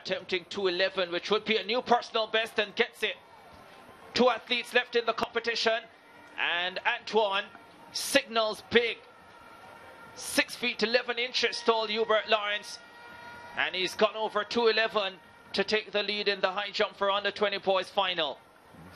attempting 2:11, which would be a new personal best, and gets it. Two athletes left in the competition, and Antoine signals big. 6 feet 11 inches tall Hubert Lawrence, and he's gone over 2:11 to take the lead in the high jump for under 20 boys final.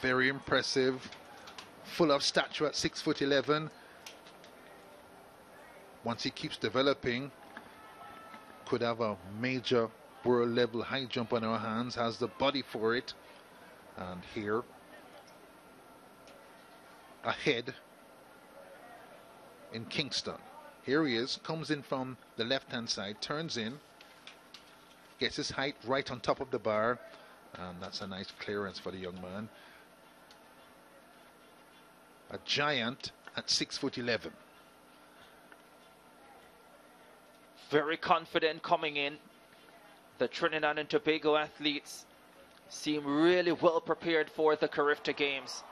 Very impressive, full of stature at 6'11". Once he keeps developing, could have a major world level high jump on our hands, has the body for it. And here, ahead in Kingston. Here he is, comes in from the left hand side, turns in, gets his height right on top of the bar, and that's a nice clearance for the young man. A giant at 6'11". Very confident coming in. The Trinidad and Tobago athletes seem really well prepared for the CARIFTA games.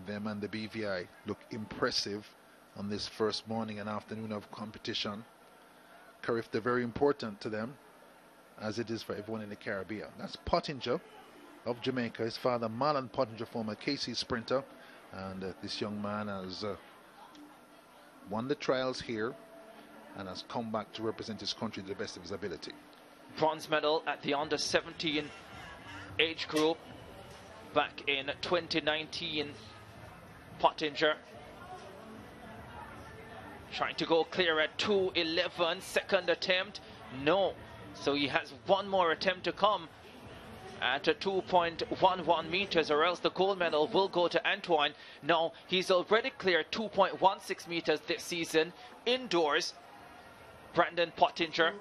Them and the BVI look impressive on this first morning and afternoon of competition. CARIFTA very important to them, as it is for everyone in the Caribbean. That's Pottinger of Jamaica. His father, Marlon Pottinger, former KC sprinter, and this young man has won the trials here and has come back to represent his country to the best of his ability. Bronze medal at the under 17 age group back in 2019. Pottinger trying to go clear at 2:11. Second attempt, no. So he has one more attempt to come at 2.11 meters, or else the gold medal will go to Antoine. Now he's already cleared 2.16 meters this season indoors. Brandon Pottinger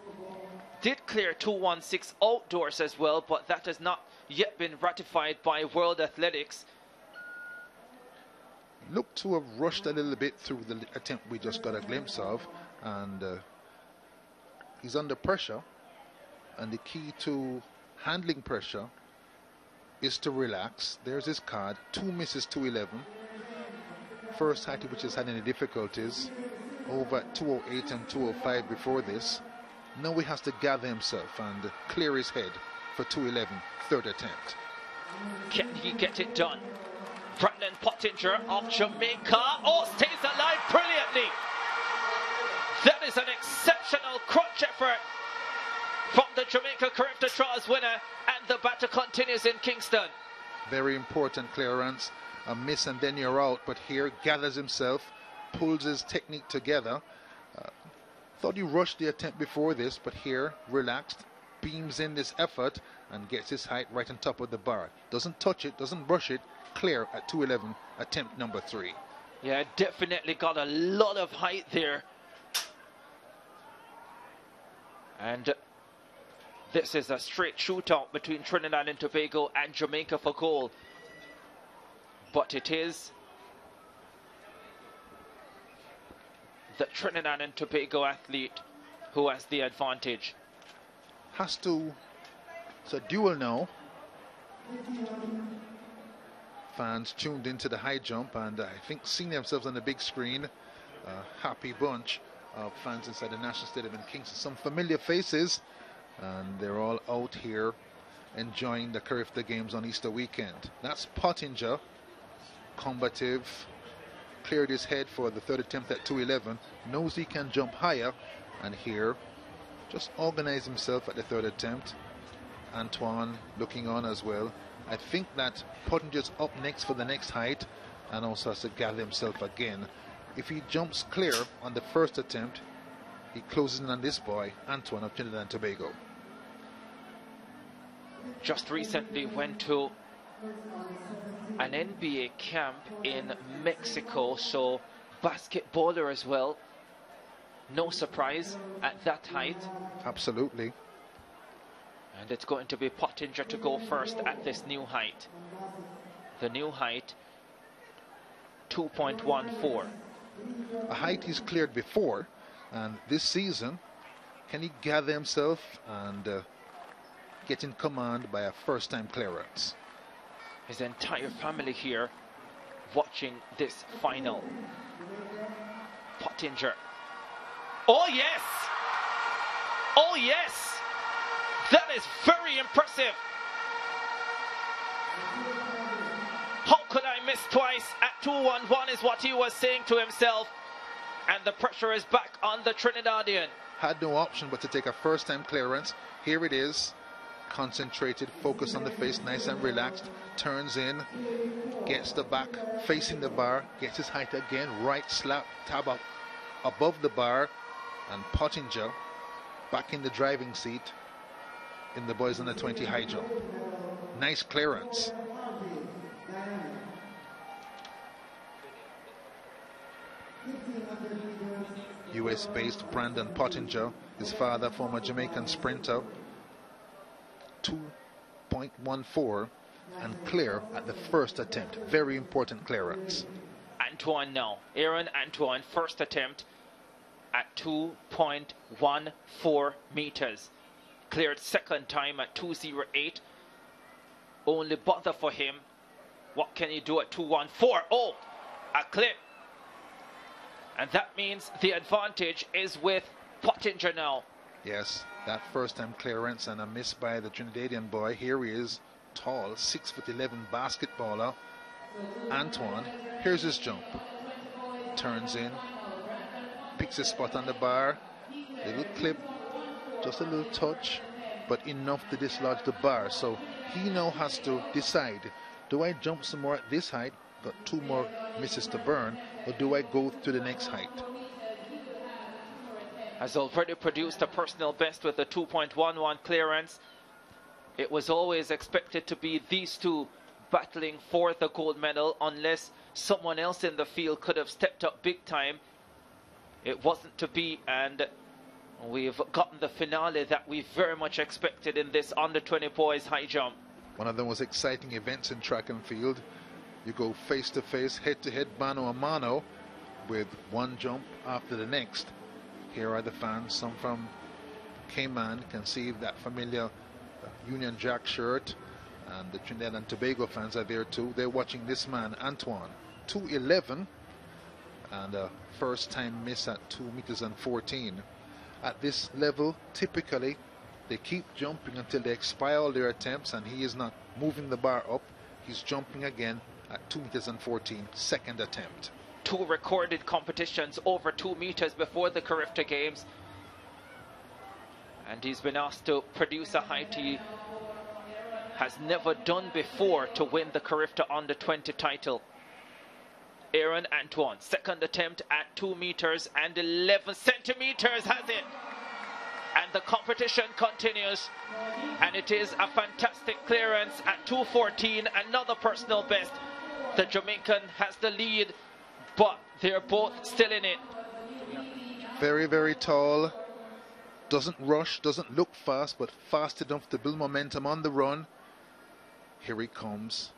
did clear 2.16 outdoors as well, but that has not yet been ratified by World Athletics. Looked to have rushed a little bit through the attempt we just got a glimpse of, and he's under pressure, and the key to handling pressure is to relax. There's his card, 2 misses, 2:11. First height which has had any difficulties, over 2:08 and 2:05 before this. Now he has to gather himself and clear his head for 2:11, third attempt. Can he get it done? Brandon Pottinger of Jamaica, stays alive brilliantly. That is an exceptional crunch effort from the Jamaica CARIFTA Trials winner, and the battle continues in Kingston. Very important clearance, a miss and then you're out, but here gathers himself, pulls his technique together. Thought he rushed the attempt before this, but here relaxed, beams in this effort and gets his height right on top of the bar. Doesn't touch it, doesn't brush it, clear at 2:11, attempt number 3. Yeah, definitely got a lot of height there. And this is a straight shootout between Trinidad and Tobago and Jamaica for gold. But it is the Trinidad and Tobago athlete who has the advantage. It's a duel now. Fans tuned into the high jump, and I think seeing themselves on the big screen. A happy bunch of fans inside the National Stadium in Kingston. Some familiar faces, and they're all out here enjoying the CARIFTA games on Easter weekend. That's Pottinger, combative, cleared his head for the third attempt at 2:11, knows he can jump higher, and here just organized himself at the third attempt. Antoine looking on as well. I think that Pottinger's up next for the next height, and also has to gather himself again. If he jumps clear on the first attempt, he closes in on this boy, Antoine of Trinidad and Tobago. Just recently went to an NBA camp in Mexico, so basketballer as well. No surprise at that height. Absolutely. And it's going to be Pottinger to go first at this new height. The new height, 2.14. A height he's cleared before, and this season, can he gather himself and get in command by a first-time clearance? His entire family here watching this final. Pottinger. Oh yes! Oh yes! That is very impressive. How could I miss twice at 2-1-1 is what he was saying to himself. And the pressure is back on the Trinidadian. Had no option but to take a first-time clearance. Here it is. Concentrated, focus on the face, nice and relaxed. Turns in, gets the back, facing the bar, gets his height again, right slap, tab up above the bar, and Pottinger back in the driving seat in the boys under 20 high jump. Nice clearance. US-based Brandon Pottinger, his father, former Jamaican sprinter. 2.14 and clear at the first attempt. Very important clearance. Antoine now. Aaron Antoine, first attempt at 2.14 meters. Cleared second time at 2.08. Only bother for him. What can he do at 2.14? Oh, a clip. And that means the advantage is with Pottinger now. Yes, that first time clearance and a miss by the Trinidadian boy. Here he is, tall, 6'11" basketballer. Antoine, here's his jump. Turns in, picks his spot on the bar. Little clip, just a little touch, but enough to dislodge the bar. So he now has to decide, do I jump some more at this height, got 2 more misses to burn, or do I go to the next height? Has already produced a personal best with a 2.11 clearance. It was always expected to be these two battling for the gold medal unless someone else in the field could have stepped up big time. It wasn't to be, and we've gotten the finale that we very much expected in this under-20 boys high jump. One of the most exciting events in track and field. You go face-to-face, head-to-head, mano a mano, with one jump after the next. Here are the fans, some from Cayman, can see that familiar Union Jack shirt, and the Trinidad and Tobago fans are there too. They're watching this man, Antoine, 2.11, and a first time miss at 2 meters and 14. At this level, typically, they keep jumping until they expire all their attempts, and he is not moving the bar up. He's jumping again at 2 meters and 14, second attempt. 2 recorded competitions over 2 meters before the CARIFTA games, and he's been asked to produce a height he has never done before to win the CARIFTA under 20 title. Aaron Antoine, second attempt at 2 meters and 11 centimeters, has it, and the competition continues, and it is a fantastic clearance at 2.14, another personal best. The Jamaican has the lead, but they're both still in it. Very, very tall. Doesn't rush, doesn't look fast, but fast enough to build momentum on the run. Here he comes.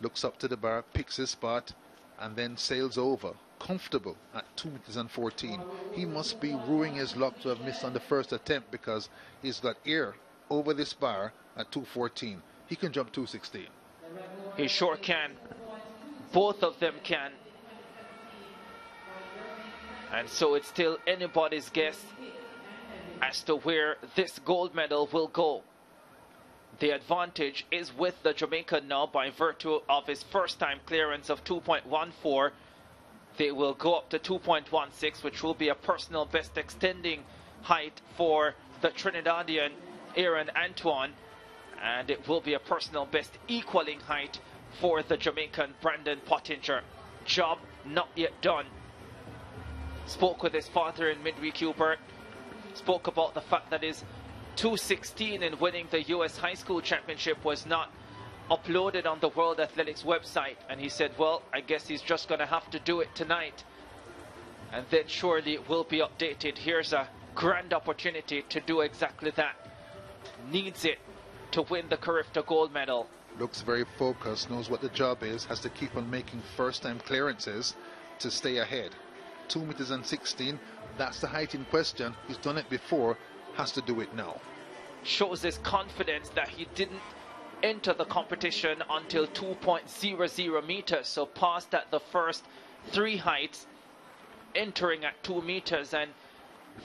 Looks up to the bar, picks his spot, and then sails over. Comfortable at 2 meters and 14. He must be ruining his luck to have missed on the first attempt, because he's got air over this bar at 2.14. He can jump 2.16. He sure can. Both of them can. And so it's still anybody's guess as to where this gold medal will go. The advantage is with the Jamaican now by virtue of his first time clearance of 2.14. They will go up to 2.16, which will be a personal best extending height for the Trinidadian Aaron Antoine, and it will be a personal best equaling height for the Jamaican Brandon Pottinger. Job not yet done. Spoke with his father in midweek, Hubert. Spoke about the fact that his 2.16 in winning the US High School Championship was not uploaded on the World Athletics website, and he said, well, I guess he's just going to have to do it tonight, and then surely it will be updated. Here's a grand opportunity to do exactly that. Needs it to win the CARIFTA gold medal. Looks very focused, knows what the job is, has to keep on making first time clearances to stay ahead. 2 meters and 16, that's the height in question. He's done it before, has to do it now. Shows his confidence that he didn't enter the competition until 2.00 meters, so passed at the first 3 heights, entering at 2 meters, and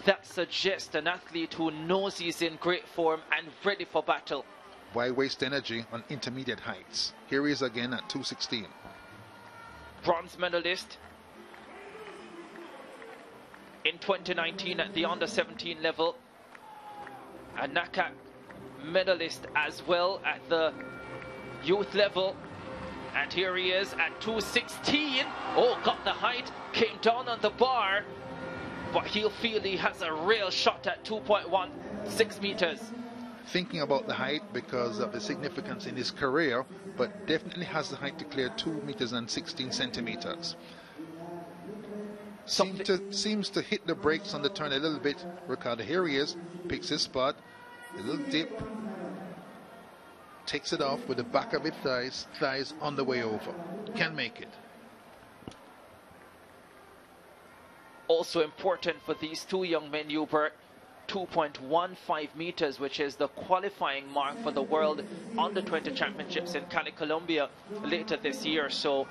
That suggests an athlete who knows he's in great form and ready for battle. Why waste energy on intermediate heights? Here he is again at 2:16. Bronze medalist in 2019 at the under-17 level. A NACAC medalist as well at the youth level. And here he is at 2:16. Oh, got the height, came down on the bar, but he'll feel he has a real shot at 2.16 meters. Thinking about the height because of the significance in his career, but definitely has the height to clear 2 meters and 16 centimeters. Seems to hit the brakes on the turn a little bit. Ricardo, here he is, picks his spot, a little dip, takes it off with the back of his thighs on the way over. Can make it. Also important for these two young men, Hubert, 2.15 meters, which is the qualifying mark for the World Under-20 Championships in Cali, Colombia later this year. So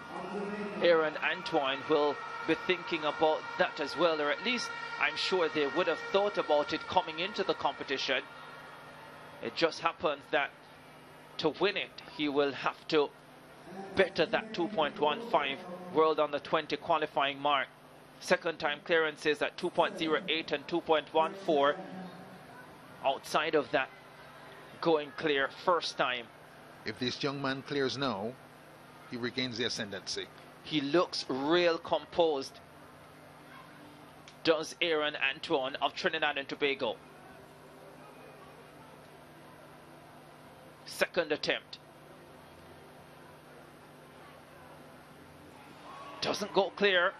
Aaron Antoine will be thinking about that as well, or at least I'm sure they would have thought about it coming into the competition. It just happens that to win it, he will have to better that 2.15 World Under-20 qualifying mark. Second time clearances at 2.08 and 2.14. Outside of that, going clear first time. If this young man clears now, he regains the ascendancy. He looks real composed, does Aaron Antoine of Trinidad and Tobago. Second attempt. Doesn't go clear.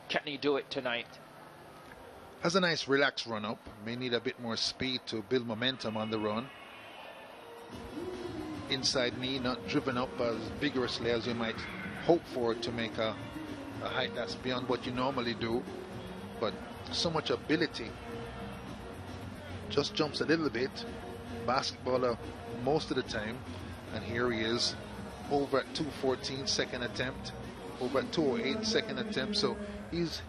Can he do it tonight? Has a nice relaxed run up. May need a bit more speed to build momentum on the run. Inside knee not driven up as vigorously as you might hope for to make a height that's beyond what you normally do. But so much ability. Just jumps a little bit. Basketballer most of the time. And here he is over at 2:14 second attempt. Over at 2:08 second attempt. So he's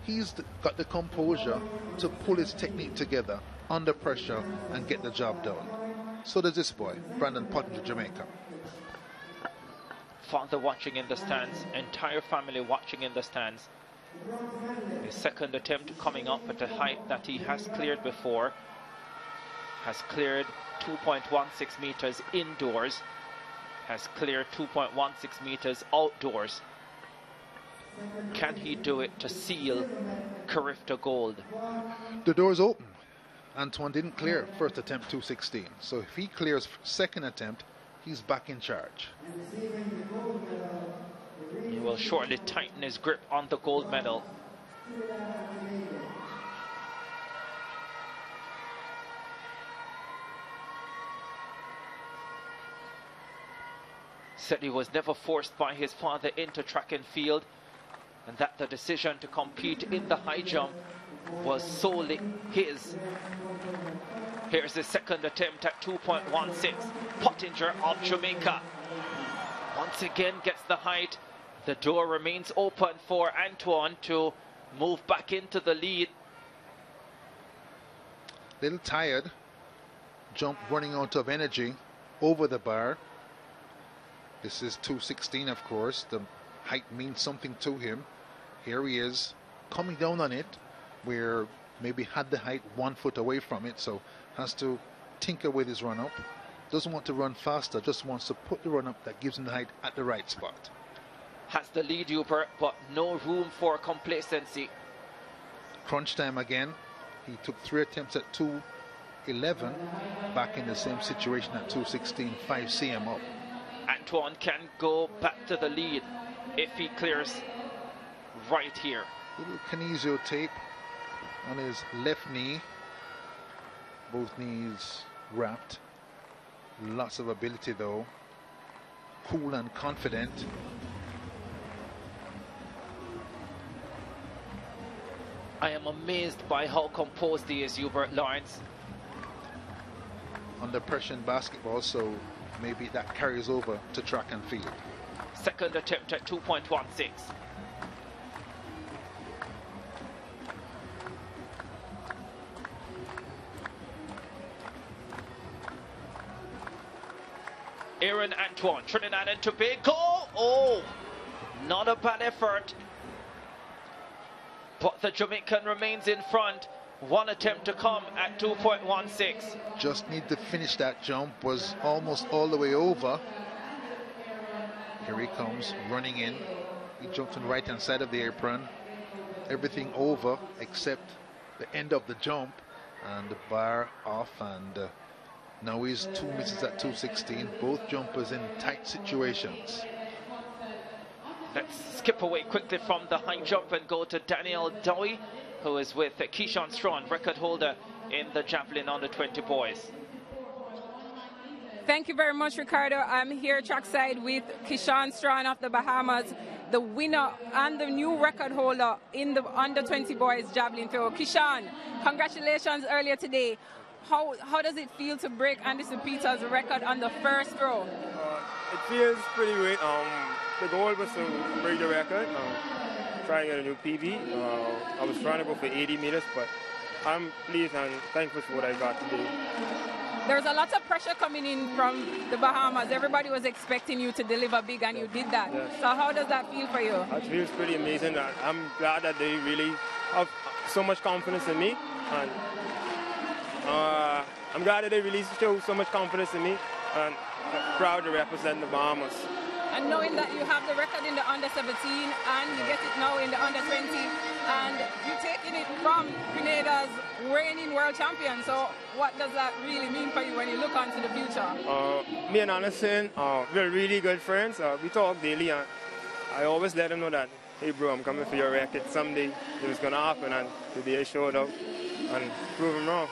got the composure to pull his technique together under pressure and get the job done. So does this boy, Brandon Pottinger, Jamaica. Father watching in the stands, entire family watching in the stands. His second attempt coming up at a height that he has cleared before. Has cleared 2.16 meters indoors. Has cleared 2.16 meters outdoors. Can he do it to seal CARIFTA gold? The door's open. Antoine didn't clear first attempt 2:16. So if he clears second attempt, he's back in charge. He will shortly tighten his grip on the gold medal. Said he was never forced by his father into track and field, and that the decision to compete in the high jump was solely his. Here's the second attempt at 2.16. Pottinger of Jamaica once again gets the height. The door remains open for Antoine to move back into the lead. Little tired. Jump running out of energy over the bar. This is 2:16, of course. The height means something to him. Here he is coming down on it, where maybe had the height 1 foot away from it, so has to tinker with his run up. Doesn't want to run faster, just wants to put the run up that gives him the height at the right spot. Has the lead, Hubert, but no room for complacency. Crunch time again. He took 3 attempts at 2:11, back in the same situation at 2:16, 5 cm up. Antoine can go back to the lead if he clears right here. Little kinesio tape on his left knee. Both knees wrapped. Lots of ability though. Cool and confident. I am amazed by how composed he is, Hubert Lawrence. Under pressure in basketball, so maybe that carries over to track and field. second attempt at 2.16. Aaron Antoine, Trinidad and Tobago. Oh, not a bad effort. But the Jamaican remains in front. One attempt to come at 2.16. Just need to finish that jump. Was almost all the way over. Here he comes, running in. He jumped on the right-hand side of the apron. Everything over except the end of the jump. And the bar off, and now he's 2 misses at 2.16. Both jumpers in tight situations. Let's skip away quickly from the high jump and go to Daniel Dowie, who is with Keyshawn Strawn, record holder in the javelin under 20 boys. Thank you very much, Ricardo. I'm here trackside with Keyshawn Strawn of the Bahamas, the winner and the new record holder in the under 20 boys javelin throw. Keyshawn, congratulations earlier today. How does it feel to break Anderson Peters' record on the first throw? It feels pretty great. The goal was to break the record, trying to get a new PB. I was trying to go for 80 meters, but I'm pleased and thankful for what I got today. There's a lot of pressure coming in from the Bahamas. Everybody was expecting you to deliver big, and you did that. Yes. So how does that feel for you? It feels pretty amazing. I'm glad that they really have so much confidence in me, and I'm glad that they really show so much confidence in me, and I'm proud to represent the Bahamas. And knowing that you have the record in the under 17 and you get it now in the under 20, and you're taking it from Grenada's reigning world champion. So what does that really mean for you when you look onto the future? Me and Anderson, we're really good friends. We talk daily, and I always let him know that, hey bro, I'm coming for your record. Someday it was going to happen, and today I showed up and prove him wrong.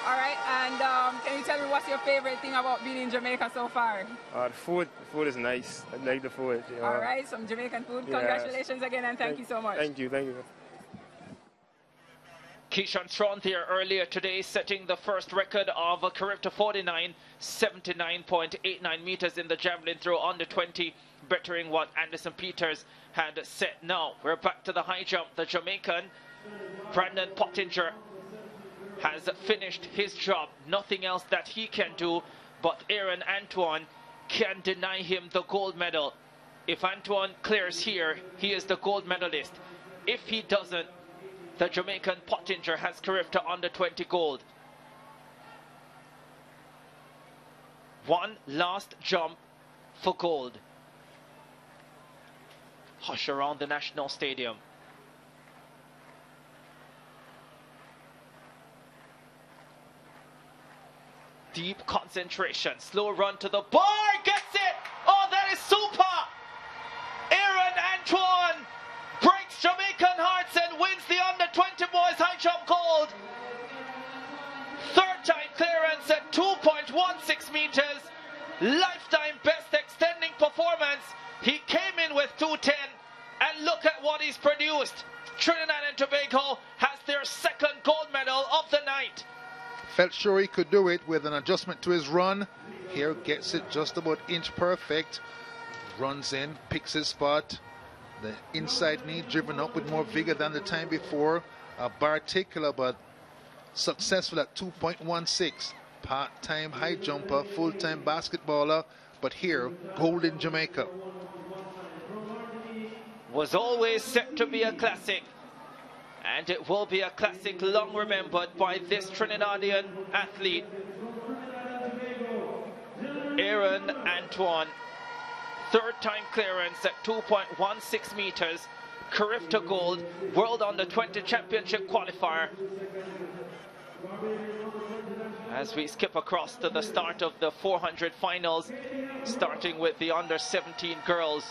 All right, and can you tell me what's your favorite thing about being in Jamaica so far? The food. The food is nice. I like the food. All right, some Jamaican food. Yes. Congratulations again, and thank you so much. Thank you, thank you. Keyshawn Strawn there earlier today, setting the first record of a CARIFTA49, 79.89 meters in the javelin throw under 20, bettering what Anderson Peters had set. Now we're back to the high jump. The Jamaican Brandon Pottinger has finished his job. Nothing else that he can do, but Aaron Antoine can deny him the gold medal. If Antoine clears here, he is the gold medalist. If he doesn't, the Jamaican Pottinger has CARIFTA under 20 gold. One last jump for gold. Hush around the National Stadium. Deep concentration, slow run to the bar, gets it! Oh, that is super! Aaron Antoine breaks Jamaican hearts and wins the under 20 boys high jump gold. Third time clearance at 2.16 meters, lifetime best extending performance. He came in with 2:10, and look at what he's produced. Trinidad and Tobago has their second gold medal of the night. Felt sure he could do it with an adjustment to his run. Here gets it just about inch perfect. Runs in, picks his spot. The inside knee driven up with more vigor than the time before. A particular but successful at 2.16. Part-time high jumper, full-time basketballer, but here, gold in Jamaica. Was always set to be a classic. And it will be a classic long remembered by this Trinidadian athlete. Aaron Antoine, third time clearance at 2.16 meters, CARIFTA gold, World Under 20 Championship qualifier. As we skip across to the start of the 400 finals, starting with the under 17 girls.